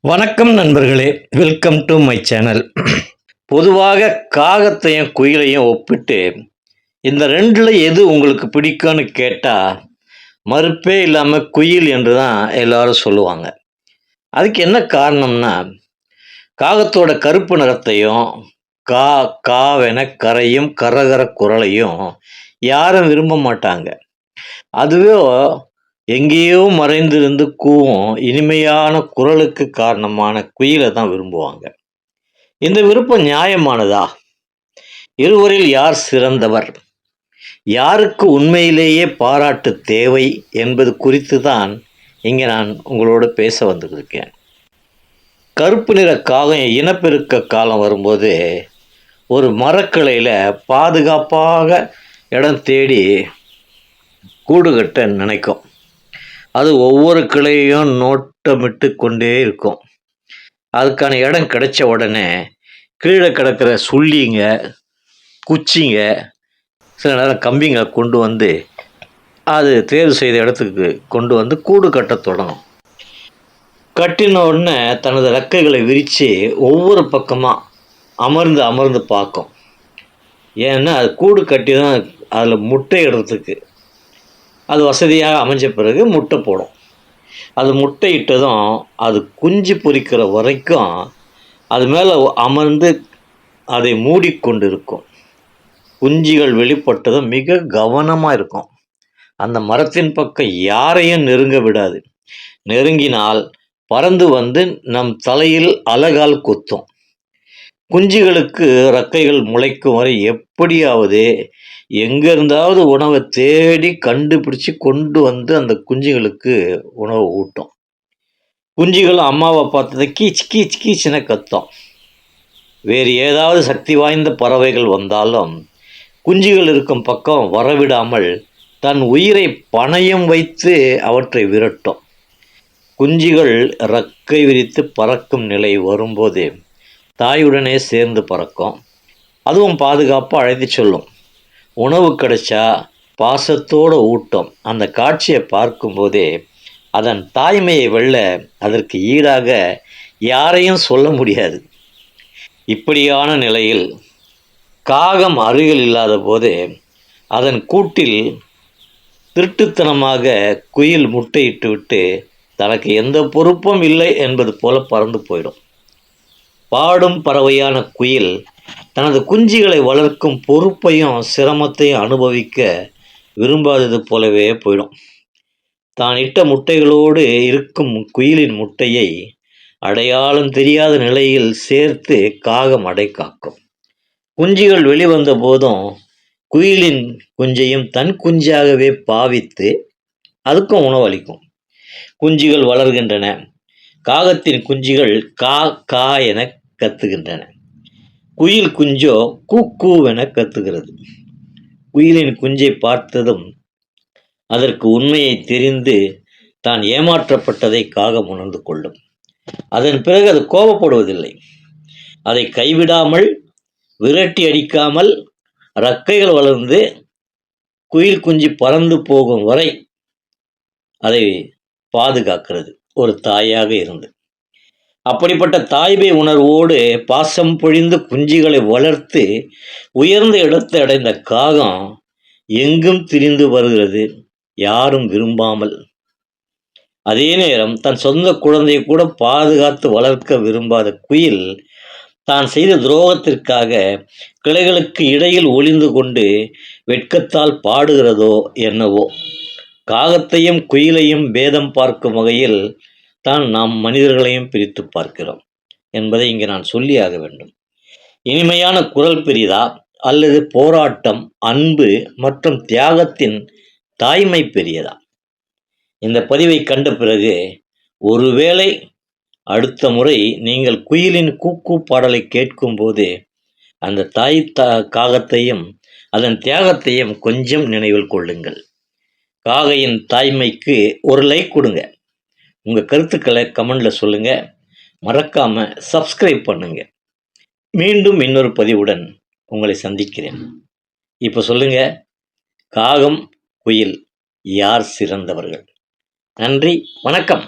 வணக்கம் நண்பர்களே, welcome to my channel. பொதுவாக காகத்தையும் குயிலையும் ஒப்பிட்டு இந்த ரெண்டில் எது உங்களுக்கு பிடிக்கும்னு கேட்டால் மறுப்பே இல்லாமல் குயில் என்று தான் எல்லாரும் சொல்லுவாங்க. அதுக்கு என்ன காரணம்னா, காகத்தோட கருப்பு நிறத்தையும் கா காவென கரையும் கரகர குரலையும் யாரும் விரும்ப மாட்டாங்க. அதுவே எங்கேயோ மறைந்திருந்து கூவும் இனிமையான குரலுக்கு காரணமான குயிலை தான் விரும்புவாங்க. இந்த விருப்பம் நியாயமானதா? இருவரில் யார் சிறந்தவர், யாருக்கு உண்மையிலேயே பாராட்டு தேவை என்பது குறித்து தான் இங்கே நான் உங்களோடு பேச வந்திருக்கேன். கருப்பு நிற காகம் இனப்பெருக்க காலம் வரும்போது ஒரு மரக்கிளையில் பாதுகாப்பாக இடம் தேடி கூடு கட்ட நினைக்கும். அது ஒவ்வொரு கிளையையும் நோட்டமிட்டு கொண்டே இருக்கும். அதுக்கான இடம் கிடைச்ச உடனே கீழே கிடக்கிற சுள்ளிங்க, குச்சிங்க, சில நேரம் கம்பிங்க கொண்டு வந்து அது தேர்வு செய்த இடத்துக்கு கொண்டு வந்து கூடு கட்ட தொடங்கும். கட்டின உடனே தனது ரெக்கைகளை விரித்து ஒவ்வொரு பக்கமாக அமர்ந்து அமர்ந்து பார்க்கும். ஏன்னா அது கூடு கட்டி தான் அதில் முட்டை இடுறதுக்கு அது வசதியாக அமைஞ்ச பிறகு முட்டை போடும். அது முட்டை இட்டதும் அது குஞ்சு பொரிக்கிற வரைக்கும் அது மேலே அமர்ந்து அதை மூடிக்கொண்டு இருக்கும். குஞ்சுகள் வெளிப்பட்டதும் மிக கவனமாக இருக்கும். அந்த மரத்தின் பக்கம் யாரையும் நெருங்க விடாது. நெருங்கினால் பறந்து வந்து நம் தலையில் அலகால் கொத்தும். குஞ்சுகளுக்கு ரெக்கைகள் முளைக்கும் வரை எப்படியாவது எங்கிருந்தாவது உணவை தேடி கண்டுபிடிச்சு கொண்டு வந்து அந்த குஞ்சுகளுக்கு உணவை ஊட்டும். குஞ்சுகள் அம்மாவை பார்த்ததை கீச் கீச் கீச்சுன்னு கத்தும். வேறு ஏதாவது சக்தி வாய்ந்த பறவைகள் வந்தாலும் குஞ்சுகள் இருக்கும் பக்கம் வரவிடாமல் தன் உயிரை பணயம் வைத்து அவற்றை விரட்டும். குஞ்சுகள் ரெக்கை விரித்து பறக்கும் நிலை வரும்போது தாயுடனே சேர்ந்து பறக்கும். அதுவும் பாதுகாப்பாக அழைத்து சொல்லும். உணவு கிடைச்சா பாசத்தோடு ஊட்டும். அந்த காட்சியை பார்க்கும்போதே அதன் தாய்மையை வெல்ல அதற்கு ஈடாக யாரையும் சொல்ல முடியாது. இப்படியான நிலையில் காகம் அருகில் இல்லாத போது அதன் கூட்டில் திருட்டுத்தனமாக குயில் முட்டையிட்டு விட்டு தனக்கு எந்த பொறுப்பும் இல்லை என்பது போல பறந்து போயிடும். பாடும் பறவையான குயில் தனது குஞ்சுகளை வளர்க்கும் பொறுப்பையும் சிரமத்தையும் அனுபவிக்க விரும்பாதது போலவே போயிடும். தான் இட்ட முட்டைகளோடு இருக்கும் குயிலின் முட்டையை அடையாளம் தெரியாத நிலையில் சேர்த்து காகம் அடை காக்கும். குஞ்சுகள் வெளிவந்த போதும் குயிலின் குஞ்சையும் தன் குஞ்சாகவே பாவித்து அதுக்கும் உணவளிக்கும். குஞ்சுகள் வளர்கின்றன. காகத்தின் குஞ்சுகள் கா கா என கத்துகின்றன. குயில் குஞ்சோ கூ கூவென கத்துகிறது. குயிலின் குஞ்சை பார்த்ததும் அதற்கு உண்மையை தெரிந்து தான் ஏமாற்றப்பட்டதை காகம் உணர்ந்து கொள்ளும். அதன் பிறகு அது கோபப்படுவதில்லை. அதை கைவிடாமல் விரட்டி அடிக்காமல் ரெக்கைகள் வளர்ந்து குயில் குஞ்சு பறந்து போகும் வரை அதை பாதுகாக்கிறது ஒரு தாயாக இருந்து. அப்படிப்பட்ட தாய்மை உணர்வோடு பாசம் பொழிந்து குஞ்சுகளை வளர்த்து உயர்ந்த இடத்தை அடைந்த காகம் எங்கும் திரிந்து வருகிறது, யாரும் விரும்பாமல். அதே நேரம் தன் சொந்த குழந்தையை கூட பாதுகாத்து வளர்க்க விரும்பாத குயில் தான் செய்த துரோகத்திற்காக கிளைகளுக்கு இடையில் ஒளிந்து கொண்டு வெட்கத்தால் பாடுகிறதோ என்னவோ. காகத்தையும் குயிலையும் பேதம் பார்க்கும் வகையில் தான் நாம் மனிதர்களையும் பிரித்து பார்க்கிறோம் என்பதை இங்கே நான் சொல்லியாக வேண்டும். இனிமையான குரல் பெரிதா அல்லது போராட்டம், அன்பு மற்றும் தியாகத்தின் தாய்மை பெரியதா? இந்த பதிவை கண்ட பிறகு ஒருவேளை அடுத்த முறை நீங்கள் குயிலின் கூக்கு பாடலை கேட்கும்போது அந்த தாய் காகத்தையும் அதன் தியாகத்தையும் கொஞ்சம் நினைவில் கொள்ளுங்கள். காகையின் தாய்மைக்கு ஒரு லைக் கொடுங்க. உங்கள் கருத்துக்களை கமெண்டில் சொல்லுங்கள். மறக்காமல் சப்ஸ்கிரைப் பண்ணுங்கள். மீண்டும் இன்னொரு பதிவுடன் உங்களை சந்திக்கிறேன். இப்போ சொல்லுங்கள், காகம் குயில் யார் சிறந்தவர்கள்? நன்றி, வணக்கம்.